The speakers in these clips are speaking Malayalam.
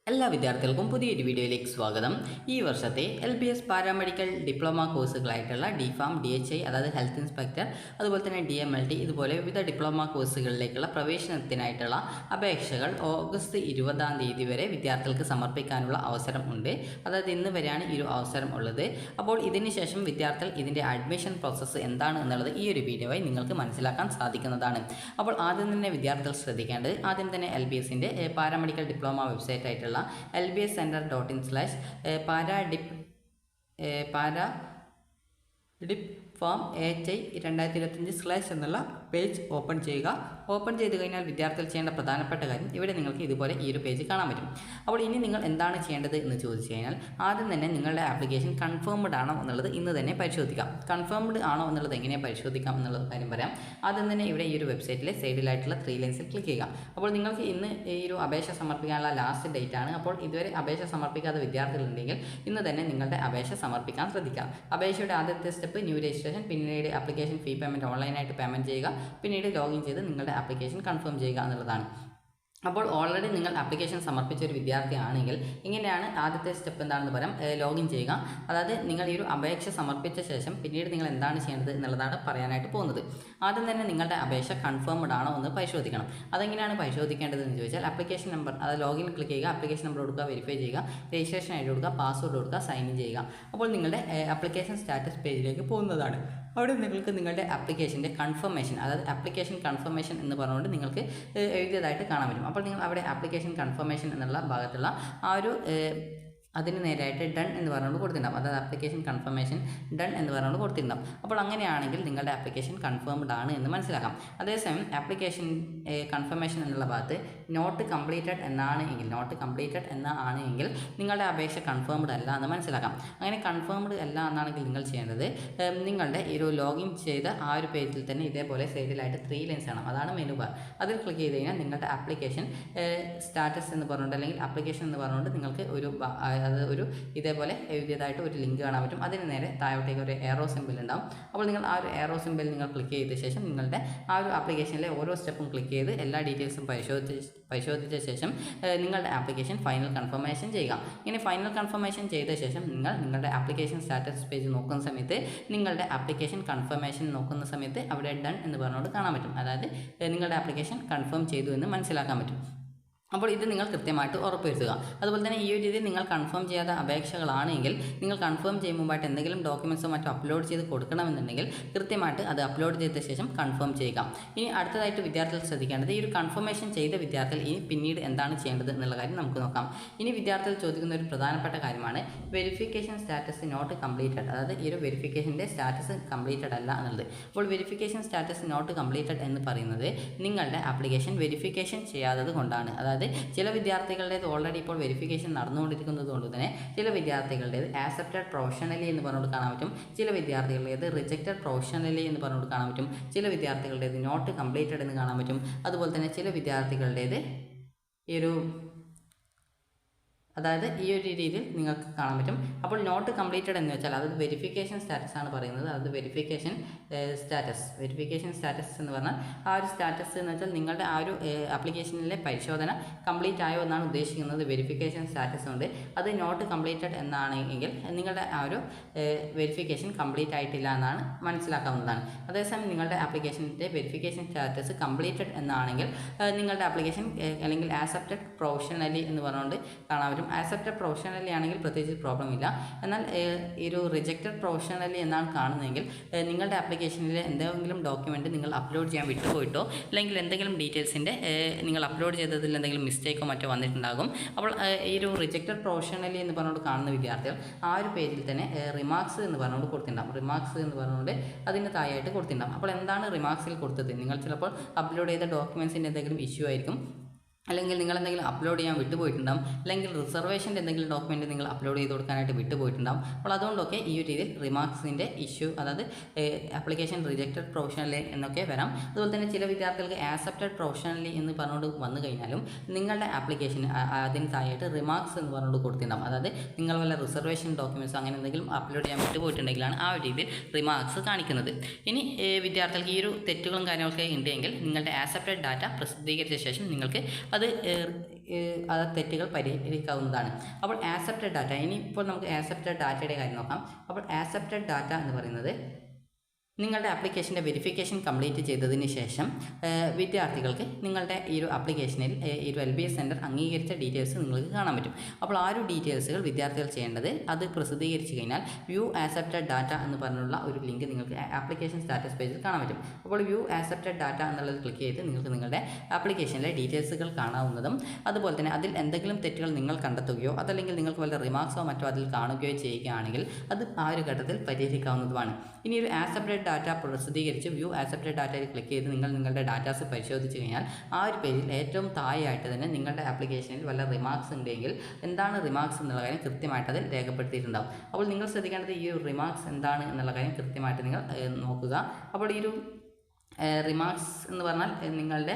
എല്ലാ വിദ്യാർത്ഥികൾക്കും പുതിയൊരു വീഡിയോയിലേക്ക് സ്വാഗതം. ഈ വർഷത്തെ LBS പാരാമെഡിക്കൽ ഡിപ്ലോമ കോഴ്സുകളായിട്ടുള്ള DPharm, DHI അതായത് ഹെൽത്ത് ഇൻസ്പെക്ടർ, അതുപോലെ തന്നെ DMLT ഇതുപോലെ വിവിധ ഡിപ്ലോമ കോഴ്സുകളിലേക്കുള്ള പ്രവേശനത്തിനായിട്ടുള്ള അപേക്ഷകൾ ഓഗസ്റ്റ് 20-ാം തീയതി വരെ വിദ്യാർത്ഥികൾക്ക് സമർപ്പിക്കാനുള്ള അവസരം ഉണ്ട്. അതായത് ഇന്ന് വരെയാണ് ഈ ഒരു അവസരം ഉള്ളത്. അപ്പോൾ ഇതിന് ശേഷം വിദ്യാർത്ഥികൾ ഇതിൻ്റെ അഡ്മിഷൻ പ്രോസസ്സ് എന്താണ് എന്നുള്ളത് ഈ ഒരു വീഡിയോയിൽ നിങ്ങൾക്ക് മനസ്സിലാക്കാൻ സാധിക്കുന്നതാണ്. അപ്പോൾ ആദ്യം തന്നെ വിദ്യാർത്ഥികൾ ശ്രദ്ധിക്കേണ്ടത് ആദ്യം തന്നെ LBSൻ്റെ പാരാമെഡിക്കൽ ഡിപ്ലോമ വെബ്സൈറ്റ് ആയിട്ടുള്ള LBScenter.in/paradipfarm HI 2025/ എന്നുള്ള പേജ് ഓപ്പൺ ചെയ്യുക. ഓപ്പൺ ചെയ്ത് കഴിഞ്ഞാൽ വിദ്യാർത്ഥികൾ ചെയ്യേണ്ട പ്രധാനപ്പെട്ട കാര്യം ഇവിടെ നിങ്ങൾക്ക് ഇതുപോലെ ഈ ഒരു പേജ് കാണാൻ പറ്റും. അപ്പോൾ ഇനി നിങ്ങൾ എന്താണ് ചെയ്യേണ്ടത് എന്ന് ചോദിച്ചു കഴിഞ്ഞാൽ ആദ്യം തന്നെ നിങ്ങളുടെ ആപ്ലിക്കേഷൻ കൺഫേംഡ് ആണോ എന്നുള്ളത് ഇന്ന് തന്നെ പരിശോധിക്കാം. കൺഫേംഡ് ആണോ എന്നുള്ളത് എങ്ങനെ പരിശോധിക്കാം എന്നുള്ള കാര്യം പറയാം. ആദ്യം തന്നെ ഇവിടെ ഈ ഒരു വെബ്സൈറ്റിലെ സൈഡിലായിട്ടുള്ള 3 ലൈൻസിൽ ക്ലിക്ക് ചെയ്യുക. അപ്പോൾ നിങ്ങൾക്ക് ഇന്ന് ഈ ഒരു അപേക്ഷ സമർപ്പിക്കാനുള്ള ലാസ്റ്റ് ഡേറ്റ് ആണ്. അപ്പോൾ ഇതുവരെ അപേക്ഷ സമർപ്പിക്കാത്ത വിദ്യാർത്ഥികളുണ്ടെങ്കിൽ ഇന്ന് തന്നെ നിങ്ങളുടെ അപേക്ഷ സമർപ്പിക്കാൻ ശ്രദ്ധിക്കാം. അപേക്ഷയുടെ ആദ്യത്തെ സ്റ്റെപ്പ് ന്യൂ രജിസ്ട്രേഷൻ, പിന്നീട് ആപ്ലിക്കേഷൻ ഫീ പേയ്മെൻറ്റ് ഓൺലൈനായിട്ട് പേയ്മെൻറ്റ് ചെയ്യുക, പിന്നീട് ലോഗിൻ ചെയ്ത് നിങ്ങളുടെ ആപ്ലിക്കേഷൻ കൺഫേം ചെയ്യുക എന്നുള്ളതാണ്. അപ്പോൾ ഓൾറെഡി നിങ്ങൾ ആപ്ലിക്കേഷൻ സമർപ്പിച്ച ഒരു വിദ്യാർത്ഥി ആണെങ്കിൽ ഇങ്ങനെയാണ് ആദ്യത്തെ സ്റ്റെപ്പ് എന്താണെന്ന് പറയാം. ലോഗിൻ ചെയ്യുക. അതായത് നിങ്ങൾ ഈ ഒരു അപേക്ഷ സമർപ്പിച്ച ശേഷം പിന്നീട് നിങ്ങൾ എന്താണ് ചെയ്യേണ്ടത് എന്നുള്ളതാണ് പറയാനായിട്ട് പോകുന്നത്. ആദ്യം തന്നെ നിങ്ങളുടെ അപേക്ഷ കൺഫേംഡ് ആണോ എന്ന് പരിശോധിക്കണം. അതെങ്ങനെയാണ് പരിശോധിക്കേണ്ടത് എന്ന് ചോദിച്ചാൽ ആപ്ലിക്കേഷൻ നമ്പർ, അതായത് ലോഗിൻ ക്ലിക്ക് ചെയ്യുക, ആപ്ലിക്കേഷൻ നമ്പർ കൊടുക്കുക, വെരിഫൈ ചെയ്യുക, രജിസ്ട്രേഷൻ ഐ ഡി കൊടുക്കുക, പാസ്വേഡ് കൊടുക്കുക, സൈൻ ഇൻ ചെയ്യുക. അപ്പോൾ നിങ്ങളുടെ ആപ്ലിക്കേഷൻ സ്റ്റാറ്റസ് പേജിലേക്ക് പോകുന്നതാണ്. അവിടെ നിങ്ങൾക്ക് നിങ്ങളുടെ ആപ്ലിക്കേഷൻ്റെ കൺഫർമേഷൻ, അതായത് ആപ്ലിക്കേഷൻ കൺഫർമേഷൻ എന്ന് പറഞ്ഞുകൊണ്ട് നിങ്ങൾക്ക് എഴുതിയതായിട്ട് കാണാൻ പറ്റും. അപ്പോൾ നിങ്ങൾ അവിടെ ആപ്ലിക്കേഷൻ കൺഫർമേഷൻ എന്നുള്ള ഭാഗത്തുള്ള ആ ഒരു അതിന് നേരായിട്ട് ഡൺ എന്ന് പറഞ്ഞുകൊണ്ട് കൊടുത്തിട്ടുണ്ടാവും. അതായത് ആപ്ലിക്കേഷൻ കൺഫർമേഷൻ ഡൺ എന്ന് പറഞ്ഞുകൊണ്ട് കൊടുത്തിട്ടുണ്ടാവും. അപ്പോൾ അങ്ങനെയാണെങ്കിൽ നിങ്ങളുടെ ആപ്ലിക്കേഷൻ കൺഫേംഡ് ആണ് എന്ന് മനസ്സിലാക്കാം. അതേസമയം ആപ്ലിക്കേഷൻ കൺഫർമേഷൻ എന്നുള്ള ഭാഗത്ത് നോട്ട് കംപ്ലീറ്റഡ് എന്നാണ് എങ്കിൽ നിങ്ങളുടെ അപേക്ഷ കൺഫേംഡ് അല്ല എന്ന് മനസ്സിലാക്കാം. അങ്ങനെ കൺഫേംഡ് അല്ല എന്നാണെങ്കിൽ നിങ്ങൾ ചെയ്യേണ്ടത് നിങ്ങളുടെ ഈ ഒരു ലോഗിൻ ചെയ്ത ആ ഒരു പേജിൽ തന്നെ ഇതേപോലെ സൈഡിലായിട്ട് 3 ലൈൻസ് ആണ്, അതാണ് മെനു ബാർ. അതിൽ ക്ലിക്ക് ചെയ്ത് കഴിഞ്ഞാൽ നിങ്ങളുടെ ആപ്ലിക്കേഷൻ സ്റ്റാറ്റസ് എന്ന് പറഞ്ഞുകൊണ്ട് അല്ലെങ്കിൽ ആപ്ലിക്കേഷൻ എന്ന് പറഞ്ഞുകൊണ്ട് നിങ്ങൾക്ക് ഒരു ഇതേപോലെ എഴുതിയതായിട്ട് ഒരു ലിങ്ക് കാണാൻ പറ്റും. അതിന് നേരെ താഴോട്ടേക്ക് ഒരു എറോ സിമ്പിൾ ഉണ്ടാവും. അപ്പോൾ നിങ്ങൾ ആ ഒരു എറോ സിമ്പിൾ നിങ്ങൾ ക്ലിക്ക് ചെയ്ത ശേഷം നിങ്ങളുടെ ആ ഒരു ആപ്ലിക്കേഷനിലെ ഓരോ സ്റ്റെപ്പും ക്ലിക്ക് ചെയ്ത് എല്ലാ ഡീറ്റെയിൽസും പരിശോധിച്ച ശേഷം നിങ്ങളുടെ ആപ്ലിക്കേഷൻ ഫൈനൽ കൺഫർമേഷൻ ചെയ്യുക. ഇങ്ങനെ ഫൈനൽ കൺഫർമേഷൻ ചെയ്ത ശേഷം നിങ്ങളുടെ ആപ്ലിക്കേഷൻ സ്റ്റാറ്റസ് പേജ് നോക്കുന്ന സമയത്ത് നിങ്ങളുടെ ആപ്ലിക്കേഷൻ കൺഫർമേഷൻ നോക്കുന്ന സമയത്ത് അവിടെ ഡൺ എന്ന് പറഞ്ഞുകൊണ്ട് കാണാൻ പറ്റും. അതായത് നിങ്ങളുടെ ആപ്ലിക്കേഷൻ കൺഫേം ചെയ്തു എന്ന് മനസ്സിലാക്കാൻ പറ്റും. അപ്പോൾ ഇത് നിങ്ങൾ കൃത്യമായിട്ട് ഉറപ്പുവരുത്തുക. അതുപോലെ തന്നെ ഈ ഒരു രീതിയിൽ നിങ്ങൾ കൺഫേം ചെയ്യാത്ത അപേക്ഷകളാണെങ്കിൽ നിങ്ങൾ കൺഫേം ചെയ്യുമ്പോഴായിട്ട് എന്തെങ്കിലും ഡോക്യുമെൻറ്റ്സോ മറ്റോ അപ്ലോഡ് ചെയ്ത് കൊടുക്കണമെന്നുണ്ടെങ്കിൽ കൃത്യമായിട്ട് അത് അപ്ലോഡ് ചെയ്ത ശേഷം കൺഫേം ചെയ്യുക. ഇനി അടുത്തതായിട്ട് വിദ്യാർത്ഥികൾ ശ്രദ്ധിക്കേണ്ടത് ഈ ഒരു കൺഫർമേഷൻ ചെയ്ത വിദ്യാർത്ഥികൾ ഇനി പിന്നീട് എന്താണ് ചെയ്യേണ്ടത് എന്നുള്ള കാര്യം നമുക്ക് നോക്കാം. ഇനി വിദ്യാർത്ഥികൾ ചോദിക്കുന്ന ഒരു പ്രധാനപ്പെട്ട കാര്യമാണ് വെരിഫിക്കേഷൻ സ്റ്റാറ്റസ് നോട്ട് കംപ്ലീറ്റഡ്, അതായത് ഈ ഒരു വെരിഫിക്കേഷൻ്റെ സ്റ്റാറ്റസ് കംപ്ലീറ്റഡ് അല്ല എന്നുള്ളത്. അപ്പോൾ വെരിഫിക്കേഷൻ സ്റ്റാറ്റസ് നോട്ട് കംപ്ലീറ്റഡ് എന്ന് പറയുന്നത് നിങ്ങളുടെ ആപ്ലിക്കേഷൻ വെരിഫിക്കേഷൻ ചെയ്യാത്തത് കൊണ്ടാണ്. അതായത് ചില വിദ്യാർത്ഥികളുടേത് ഓൾറെഡി ഇപ്പോൾ വെരിഫിക്കേഷൻ നടന്നുകൊണ്ടിരിക്കുന്നത് കൊണ്ട് തന്നെ ചില വിദ്യാർത്ഥികളുടേത് ആക്സെപ്റ്റഡ് പ്രൊഫഷണലി എന്ന് പറഞ്ഞുകൊണ്ട് കാണാൻ പറ്റും, ചില വിദ്യാർത്ഥികളുടേത് റിജക്റ്റഡ് പ്രൊഫഷണലി എന്ന് പറഞ്ഞുകൊണ്ട് കാണാൻ പറ്റും, ചില വിദ്യാർത്ഥികളുടേത് നോട്ട് കംപ്ലീറ്റഡ് എന്ന് കാണാൻ പറ്റും. അതുപോലെ തന്നെ ചില വിദ്യാർത്ഥികളുടേത് അതായത് ഈ ഒരു രീതിയിൽ നിങ്ങൾക്ക് കാണാൻ പറ്റും. അപ്പോൾ നോട്ട് കംപ്ലീറ്റഡ് എന്ന് വെച്ചാൽ അത് വെരിഫിക്കേഷൻ സ്റ്റാറ്റസ് ആണ് പറയുന്നത്. അത് വെരിഫിക്കേഷൻ സ്റ്റാറ്റസ് എന്ന് പറഞ്ഞാൽ ആ ഒരു സ്റ്റാറ്റസ് എന്ന് വെച്ചാൽ നിങ്ങളുടെ ആ ഒരു ആപ്ലിക്കേഷനിലെ പരിശോധന കംപ്ലീറ്റ് ആയോ എന്നാണ് ഉദ്ദേശിക്കുന്നത്. വെരിഫിക്കേഷൻ സ്റ്റാറ്റസ് കൊണ്ട് അത് നോട്ട് കംപ്ലീറ്റഡ് എന്നാണെങ്കിൽ നിങ്ങളുടെ ആ ഒരു വെരിഫിക്കേഷൻ കംപ്ലീറ്റ് ആയിട്ടില്ല എന്നാണ് മനസ്സിലാക്കാവുന്നതാണ്. അതേസമയം നിങ്ങളുടെ ആപ്ലിക്കേഷൻ്റെ വെരിഫിക്കേഷൻ സ്റ്റാറ്റസ് കംപ്ലീറ്റഡ് എന്നാണെങ്കിൽ നിങ്ങളുടെ ആപ്ലിക്കേഷൻ അല്ലെങ്കിൽ ആക്സെപ്റ്റഡ് പ്രൊഫഷണലി എന്ന് പറഞ്ഞുകൊണ്ട് കാണാൻ പറ്റും. ആക്സെപ്റ്റഡ് പ്രൊഫഷണലി ആണെങ്കിൽ പ്രത്യേകിച്ച് പ്രോബ്ലം ഇല്ല. എന്നാൽ ഈ ഒരു റിജക്റ്റഡ് പ്രൊഫഷണലി എന്നാണ് കാണുന്നതെങ്കിൽ നിങ്ങളുടെ ആപ്ലിക്കേഷനിലെ എന്തെങ്കിലും ഡോക്യുമെൻറ്റ് നിങ്ങൾ അപ്ലോഡ് ചെയ്യാൻ വിട്ടുപോയിട്ടോ അല്ലെങ്കിൽ എന്തെങ്കിലും ഡീറ്റെയിൽസിൻ്റെ നിങ്ങൾ അപ്ലോഡ് ചെയ്തതിൽ എന്തെങ്കിലും മിസ്റ്റേക്കോ മറ്റോ വന്നിട്ടുണ്ടാകും. അപ്പോൾ ഈ ഒരു റിജക്റ്റഡ് പ്രൊഫഷണലി എന്ന് പറഞ്ഞുകൊണ്ട് കാണുന്ന വിദ്യാർത്ഥികൾ ആ ഒരു പേജിൽ തന്നെ റിമാർക്സ് എന്ന് പറഞ്ഞുകൊണ്ട് കൊടുത്തിട്ടുണ്ടാകും. റിമാർക്സ് എന്ന് പറഞ്ഞുകൊണ്ട് അതിന് താഴെയായിട്ട് കൊടുത്തിട്ടുണ്ടാകും. അപ്പോൾ എന്താണ് റിമാർക്സിൽ കൊടുത്തത്? നിങ്ങൾ ചിലപ്പോൾ അപ്ലോഡ് ചെയ്ത ഡോക്യുമെൻറ്റ്സിൻ്റെ എന്തെങ്കിലും ഇഷ്യൂ ആയിരിക്കും, അല്ലെങ്കിൽ നിങ്ങൾ എന്തെങ്കിലും അപ്ലോഡ് ചെയ്യാൻ വിട്ടുപോയിട്ടുണ്ടാകും, അല്ലെങ്കിൽ റിസർവേഷൻ്റെ എന്തെങ്കിലും ഡോക്യുമെൻറ്റ് നിങ്ങൾ അപ്ലോഡ് ചെയ്ത് കൊടുക്കാനായിട്ട് വിട്ടുപോയിട്ടുണ്ടാകും. അപ്പോൾ അതുകൊണ്ടൊക്കെ ഈ ഒരു രീതിയിൽ റിമാർക്സിൻ്റെ ഇഷ്യൂ, അതായത് ആപ്ലിക്കേഷൻ റിജക്റ്റഡ് പ്രൊഫഷണലി എന്നൊക്കെ വരാം. അതുപോലെ തന്നെ ചില വിദ്യാർത്ഥികൾക്ക് ആക്സെപ്റ്റഡ് പ്രൊഫഷണലി എന്ന് പറഞ്ഞുകൊണ്ട് വന്നു കഴിഞ്ഞാലും നിങ്ങളുടെ ആപ്ലിക്കേഷൻ അതിന് താഴെയായിട്ട് റിമാർക്സ് എന്ന് പറഞ്ഞുകൊണ്ട് കൊടുത്തിട്ടുണ്ടാകും. അതായത് നിങ്ങൾ വല്ല റിസർവേഷൻ ഡോക്യുമെൻറ്റ്സ് അങ്ങനെ എന്തെങ്കിലും അപ്ലോഡ് ചെയ്യാൻ വിട്ടുപോയിട്ടുണ്ടെങ്കിലാണ് ആ ഒരു രീതിയിൽ റിമാർക്സ് കാണിക്കുന്നത്. ഇനി വിദ്യാർത്ഥികൾക്ക് ഈ ഒരു തെറ്റുകളും കാര്യങ്ങളൊക്കെ ഉണ്ടെങ്കിൽ നിങ്ങളുടെ ആക്സെപ്റ്റഡ് ഡാറ്റ പ്രസിദ്ധീകരിച്ച ശേഷം നിങ്ങൾക്ക് അത് അത് തെറ്റുകൾ പരിഹരിക്കാവുന്നതാണ്. അപ്പോൾ ആക്സെപ്റ്റഡ് ഡാറ്റ, ഇനിയിപ്പോൾ നമുക്ക് ആക്സെപ്റ്റഡ് ഡാറ്റയുടെ കാര്യം നോക്കാം. അപ്പോൾ ആക്സെപ്റ്റഡ് ഡാറ്റ എന്ന് പറയുന്നത് നിങ്ങളുടെ ആപ്ലിക്കേഷൻ്റെ വെരിഫിക്കേഷൻ കംപ്ലീറ്റ് ചെയ്തതിന് ശേഷം വിദ്യാർത്ഥികൾക്ക് നിങ്ങളുടെ ഈ ഒരു ആപ്ലിക്കേഷനിൽ ഈ ഒരു LBS സെൻറ്റർ അംഗീകരിച്ച ഡീറ്റെയിൽസ് നിങ്ങൾക്ക് കാണാൻ പറ്റും. അപ്പോൾ ആ ഒരു ഡീറ്റെയിൽസുകൾ വിദ്യാർത്ഥികൾ ചെയ്യേണ്ടത് അത് പ്രസിദ്ധീകരിച്ച് കഴിഞ്ഞാൽ വ്യൂ ആക്സെപ്റ്റഡ് ഡാറ്റ എന്ന് പറഞ്ഞുള്ള ഒരു ലിങ്ക് നിങ്ങൾക്ക് ആപ്ലിക്കേഷൻ സ്റ്റാറ്റസ് പേജിൽ കാണാൻ പറ്റും. അപ്പോൾ വ്യൂ ആക്സെപ്റ്റഡ് ഡാറ്റ എന്നുള്ളത് ക്ലിക്ക് ചെയ്ത് നിങ്ങൾക്ക് നിങ്ങളുടെ ആപ്ലിക്കേഷനിലെ ഡീറ്റെയിൽസുകൾ കാണാവുന്നതും അതുപോലെ തന്നെ അതിൽ എന്തെങ്കിലും തെറ്റുകൾ നിങ്ങൾ കണ്ടെത്തുകയോ അതല്ലെങ്കിൽ നിങ്ങൾക്ക് വല്ല റിമാർക്സോ മറ്റോ അതിൽ കാണുകയോ ചെയ്യുകയാണെങ്കിൽ അത് ആ ഒരു ഘട്ടത്തിൽ പരിഹരിക്കാവുന്നതുമാണ്. ഇനി ഒരു ആക്സെപ്റ്റഡ് ഡാറ്റ പ്രസിദ്ധീകരിച്ച് വ്യൂ ആക്സെപ്റ്റഡ് ഡാറ്റയിൽ ക്ലിക്ക് ചെയ്ത് നിങ്ങളുടെ ഡാറ്റാസ് പരിശോധിച്ച് കഴിഞ്ഞാൽ ആ ഒരു പേജിൽ ഏറ്റവും താഴെയായിട്ട് തന്നെ നിങ്ങളുടെ ആപ്ലിക്കേഷനിൽ വല്ല റിമാർക്സ് ഉണ്ടെങ്കിൽ എന്താണ് റിമാർക്സ് എന്നുള്ള കാര്യം കൃത്യമായിട്ട് അതിൽ രേഖപ്പെടുത്തിയിട്ടുണ്ടാകും. അപ്പോൾ നിങ്ങൾ ശ്രദ്ധിക്കേണ്ടത് ഈ ഒരു റിമാർക്സ് എന്താണ് എന്നുള്ള കാര്യം കൃത്യമായിട്ട് നിങ്ങൾ നോക്കുക. അപ്പോൾ ഈ ഒരു റിമാർക്സ് എന്ന് പറഞ്ഞാൽ നിങ്ങളുടെ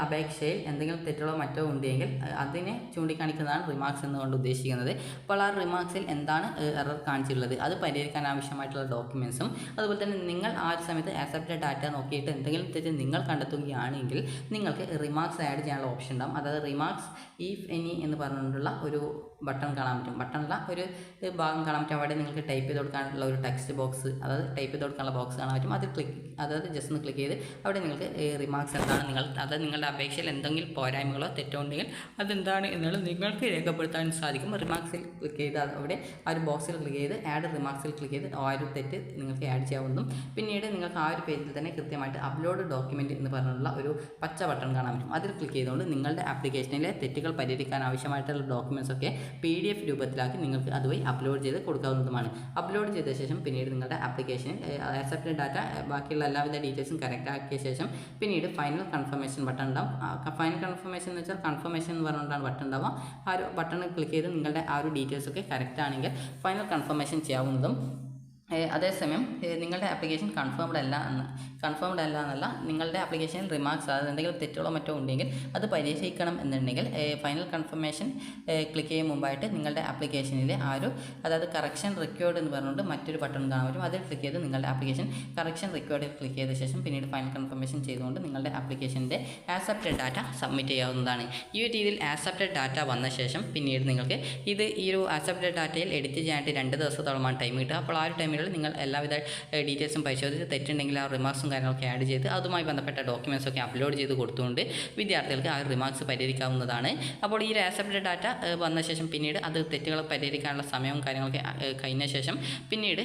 അപേക്ഷയിൽ എന്തെങ്കിലും തെറ്റുകളോ മറ്റോ ഉണ്ടെങ്കിൽ അതിനെ ചൂണ്ടിക്കാണിക്കുന്നതാണ് റിമാർക്സ് എന്നുകൊണ്ട് ഉദ്ദേശിക്കുന്നത്. അപ്പോൾ ആ റിമാർക്സിൽ എന്താണ് എറർ കാണിച്ചിട്ടുള്ളത്, അത് പരിഹരിക്കാൻ ആവശ്യമായിട്ടുള്ള ഡോക്യുമെൻറ്റ്സും അതുപോലെ തന്നെ നിങ്ങൾ ആ ഒരു സമയത്ത് ആക്സെപ്റ്റഡ് ഡാറ്റ നോക്കിയിട്ട് എന്തെങ്കിലും തെറ്റ് നിങ്ങൾ കണ്ടെത്തുകയാണെങ്കിൽ നിങ്ങൾക്ക് റിമാർക്സ് ആഡ് ചെയ്യാനുള്ള ഓപ്ഷൻ ഉണ്ടാകും. അതായത് റിമാർക്സ് ഇഫ് എനി എന്ന് പറഞ്ഞുകൊണ്ടുള്ള ഒരു ബട്ടൺ കാണാൻ പറ്റും. ബട്ടണിലുള്ള ഒരു ഭാഗം കാണാൻ പറ്റും. അവിടെ നിങ്ങൾക്ക് ടൈപ്പ് ചെയ്ത് കൊടുക്കാനുള്ള ഒരു ടെക്സ്റ്റ് ബോക്സ്, അതായത് ടൈപ്പ് ചെയ്ത് കൊടുക്കാനുള്ള ബോക്സ് കാണാൻ പറ്റും. അതിൽ ജസ്റ്റ് ഒന്ന് ക്ലിക്ക് ചെയ്ത് അവിടെ നിങ്ങൾക്ക് റിമാർക്സ് എന്താണ് അതായത് നിങ്ങളുടെ അപേക്ഷയിൽ എന്തെങ്കിലും പോരായ്മകളോ തെറ്റോ ഉണ്ടെങ്കിൽ അതെന്താണ് എന്നുള്ളത് നിങ്ങൾക്ക് രേഖപ്പെടുത്താൻ സാധിക്കും. റിമാർക്സിൽ ക്ലിക്ക് ചെയ്ത് അവിടെ ആ ഒരു ബോക്സിൽ ക്ലിക്ക് ചെയ്ത് ആഡ് റിമാർക്സിൽ ക്ലിക്ക് ചെയ്ത് ആ ഒരു തെറ്റ് നിങ്ങൾക്ക് ആഡ് ചെയ്യാവുന്നതും പിന്നീട് നിങ്ങൾക്ക് ആ ഒരു പേജിൽ തന്നെ കൃത്യമായിട്ട് അപ്ലോഡ് ഡോക്യുമെൻറ്റ് എന്ന് പറഞ്ഞുള്ള ഒരു പച്ച ബട്ടൺ കാണാൻ പറ്റും. അതിൽ ക്ലിക്ക് ചെയ്തുകൊണ്ട് നിങ്ങളുടെ ആപ്ലിക്കേഷനിലെ തെറ്റുകൾ പരിഹരിക്കാൻ ആവശ്യമായിട്ടുള്ള ഡോക്യുമെൻറ്റ്സ് ഒക്കെ PDF രൂപത്തിലാക്കി നിങ്ങൾക്ക് അതുവഴി അപ്ലോഡ് ചെയ്ത് കൊടുക്കാവുന്നതുമാണ്. അപ്ലോഡ് ചെയ്ത ശേഷം പിന്നീട് നിങ്ങളുടെ ആപ്ലിക്കേഷനിൽ ആക്സെപ്റ്റഡ് ഡാറ്റ ബാക്കിയുള്ള എല്ലാവിധ ഡീറ്റെയിൽസും കറക്റ്റ് ആക്കിയ ശേഷം പിന്നീട് ഫൈനൽ കൺഫർമേഷൻ ബട്ടൺ ഉണ്ടാവും. ഫൈനൽ കൺഫർമേഷൻ എന്ന് വെച്ചാൽ കൺഫർമേഷൻ എന്ന് പറഞ്ഞുകൊണ്ടാണ് ബട്ടൺ ഉണ്ടാവുക. ആ ഒരു ബട്ടണിൽ ക്ലിക്ക് ചെയ്ത് നിങ്ങളുടെ ആ ഒരു ഡീറ്റെയിൽസ് ഒക്കെ കറക്റ്റ് ആണെങ്കിൽ ഫൈനൽ കൺഫർമേഷൻ ചെയ്യാവുന്നതും അതേസമയം നിങ്ങളുടെ ആപ്ലിക്കേഷൻ കൺഫേംഡ് അല്ല എന്നല്ല, നിങ്ങളുടെ ആപ്ലിക്കേഷനിൽ റിമാർക്സ് അതായത് എന്തെങ്കിലും തെറ്റുകളോ മറ്റോ ഉണ്ടെങ്കിൽ അത് പരിഹരിക്കണം എന്നുണ്ടെങ്കിൽ ഫൈനൽ കൺഫർമേഷൻ ക്ലിക്ക് ചെയ്യും മുമ്പായിട്ട് നിങ്ങളുടെ ആപ്ലിക്കേഷനിലെ ആ ഒരു അതായത് കറക്ഷൻ റിക്വയർഡ് എന്ന് പറഞ്ഞുകൊണ്ട് മറ്റൊരു ബട്ടൺ കാണാൻ പറ്റും. അതിൽ ക്ലിക്ക് ചെയ്ത് നിങ്ങളുടെ ആപ്ലിക്കേഷൻ കറക്ഷൻ റിക്വയർഡിൽ ക്ലിക്ക് ചെയ്ത ശേഷം പിന്നീട് ഫൈനൽ കൺഫർമേഷൻ ചെയ്തുകൊണ്ട് നിങ്ങളുടെ ആപ്ലിക്കേഷൻ്റെ ആക്സെപ്റ്റഡ് ഡാറ്റ സബ്മിറ്റ് ചെയ്യാവുന്നതാണ്. ഈ ഒരു രീതിയിൽ ആക്സെപ്റ്റഡ് ഡാറ്റ വന്ന ശേഷം പിന്നീട് നിങ്ങൾക്ക് ഈ ഒരു ആക്സെപ്റ്റഡ് ഡാറ്റയിൽ എഡിറ്റ് ചെയ്യാനായിട്ട് 2 ദിവസത്തോളമാണ് ടൈം കിട്ടുക. അപ്പോൾ ആ ഒരു ടൈമിൽ നിങ്ങൾ എല്ലാവിധ ഡീറ്റെയിൽസും പരിശോധിച്ച് തെറ്റുണ്ടെങ്കിൽ ആ റിമാർക്സും കാര്യങ്ങളൊക്കെ ആഡ് ചെയ്ത് അതുമായി ബന്ധപ്പെട്ട ഡോക്യുമെൻറ്റ്സൊക്കെ അപ്ലോഡ് ചെയ്ത് കൊടുത്തുകൊണ്ട് വിദ്യാർത്ഥികൾക്ക് ആ റിമാർക്സ് പരിഹരിക്കാവുന്നതാണ്. അപ്പോൾ ഈ ആക്സെപ്റ്റഡ് ഡാറ്റ വന്ന ശേഷം പിന്നീട് അത് തെറ്റുകൾ പരിഹരിക്കാനുള്ള സമയവും കാര്യങ്ങളൊക്കെ കഴിഞ്ഞ ശേഷം പിന്നീട്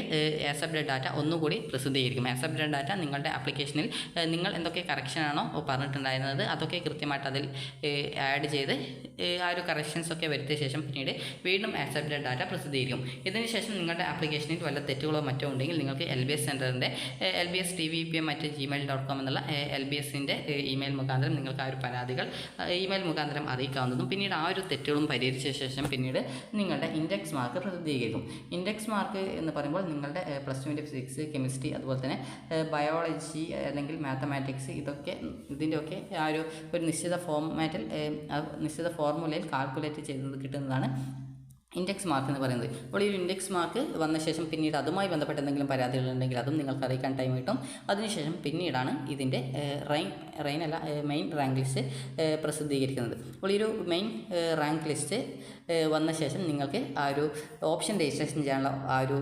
ആക്സെപ്റ്റഡ് ഡാറ്റ ഒന്നുകൂടി പ്രസിദ്ധീകരിക്കും. ആക്സെപ്റ്റഡ് ഡാറ്റ നിങ്ങളുടെ ആപ്ലിക്കേഷനിൽ നിങ്ങൾ എന്തൊക്കെ കറക്ഷനാണോ പറഞ്ഞിട്ടുണ്ടായിരുന്നത് അതൊക്കെ കൃത്യമായിട്ട് അതിൽ ആഡ് ചെയ്ത് ആ ഒരു കറക്ഷൻസൊക്കെ വരുത്തിയ ശേഷം പിന്നീട് വീണ്ടും ആക്സെപ്റ്റഡ് ഡാറ്റ പ്രസിദ്ധീകരിക്കും. ഇതിനുശേഷം നിങ്ങളുടെ ആപ്ലിക്കേഷനിൽ വല്ല തെറ്റുകളോ മറ്റോ ഉണ്ടെങ്കിൽ നിങ്ങൾക്ക് LBS സെൻറ്ററിൻ്റെ LBSTVPM@gmail.com എന്നുള്ള LBSൻ്റെ ഇമെയിൽ മുഖാന്തരം നിങ്ങൾക്ക് ആ ഒരു പരാതികൾ ഇമെയിൽ മുഖാന്തരം അറിയിക്കാവുന്നതും പിന്നീട് ആ ഒരു തെറ്റുകളും പരിഹരിച്ച ശേഷം പിന്നീട് നിങ്ങളുടെ ഇൻഡെക്സ് മാർക്ക് പ്രസിദ്ധീകരിക്കും. ഇൻഡെക്സ് മാർക്ക് എന്ന് പറയുമ്പോൾ നിങ്ങളുടെ +2 ഫിസിക്സ്, കെമിസ്ട്രി അതുപോലെ തന്നെ ബയോളജി അല്ലെങ്കിൽ മാത്തമാറ്റിക്സ് ഇതിൻ്റെയൊക്കെ ആ ഒരു നിശ്ചിത ഫോർമുലയിൽ കാൽക്കുലേറ്റ് ചെയ്തത് കിട്ടുന്നതാണ് ഇൻഡെക്സ് മാർക്ക് എന്ന് പറയുന്നത്. അപ്പോൾ ഈ ഇൻഡെക്സ് മാർക്ക് വന്ന ശേഷം പിന്നീട് അതുമായി ബന്ധപ്പെട്ട എന്തെങ്കിലും പരാതികളുണ്ടെങ്കിൽ അതും നിങ്ങൾക്ക് അറിയിക്കാൻ ടൈം കിട്ടും. അതിനുശേഷം പിന്നീടാണ് ഇതിൻ്റെ മെയിൻ റാങ്ക് ലിസ്റ്റ് പ്രസിദ്ധീകരിക്കുന്നത്. അപ്പോൾ ഈ ഒരു മെയിൻ റാങ്ക് ലിസ്റ്റ് വന്ന ശേഷം നിങ്ങൾക്ക് ആ ഒരു ഓപ്ഷൻ രജിസ്ട്രേഷൻ ചെയ്യാനുള്ള ആ ഒരു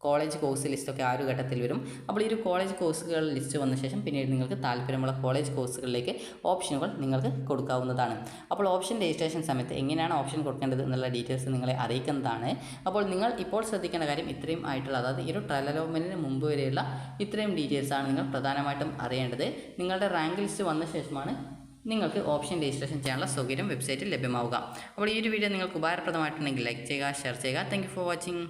കോളേജ് കോഴ്സ് ലിസ്റ്റൊക്കെ ആ ഒരു ഘട്ടത്തിൽ വരും. അപ്പോൾ ഈ ഒരു കോളേജ് കോഴ്സുകൾ ലിസ്റ്റ് വന്ന ശേഷം പിന്നീട് നിങ്ങൾക്ക് താല്പര്യമുള്ള കോളേജ് കോഴ്സുകളിലേക്ക് ഓപ്ഷനുകൾ നിങ്ങൾക്ക് കൊടുക്കാവുന്നതാണ്. അപ്പോൾ ഓപ്ഷൻ രജിസ്ട്രേഷൻ സമയത്ത് എങ്ങനെയാണ് ഓപ്ഷൻ കൊടുക്കേണ്ടത് എന്നുള്ള ഡീറ്റെയിൽസ് നിങ്ങളെ അറിയിക്കുന്നതാണ്. അപ്പോൾ നിങ്ങൾ ഇപ്പോൾ ശ്രദ്ധിക്കേണ്ട കാര്യം ഇത്രയും ആയിട്ടുള്ള അതായത് ഈ ഒരു ട്രയൽ അലോട്ട്മെൻറ്റിന് മുമ്പ് വരെയുള്ള ഇത്രയും ഡീറ്റെയിൽസാണ് നിങ്ങൾ പ്രധാനമായിട്ടും അറിയേണ്ടത്. നിങ്ങളുടെ റാങ്ക് ലിസ്റ്റ് വന്ന ശേഷമാണ് നിങ്ങൾക്ക് ഓപ്ഷൻ രജിസ്ട്രേഷൻ ചെയ്യാനുള്ള സൗകര്യം വെബ്സൈറ്റിൽ ലഭ്യമാവുക. അപ്പോൾ ഈ ഒരു വീഡിയോ നിങ്ങൾക്ക് ഉപകാരപ്രദമായിട്ടുണ്ടെങ്കിൽ ലൈക്ക് ചെയ്യുക, ഷെയർ ചെയ്യുക. Thank you for watching.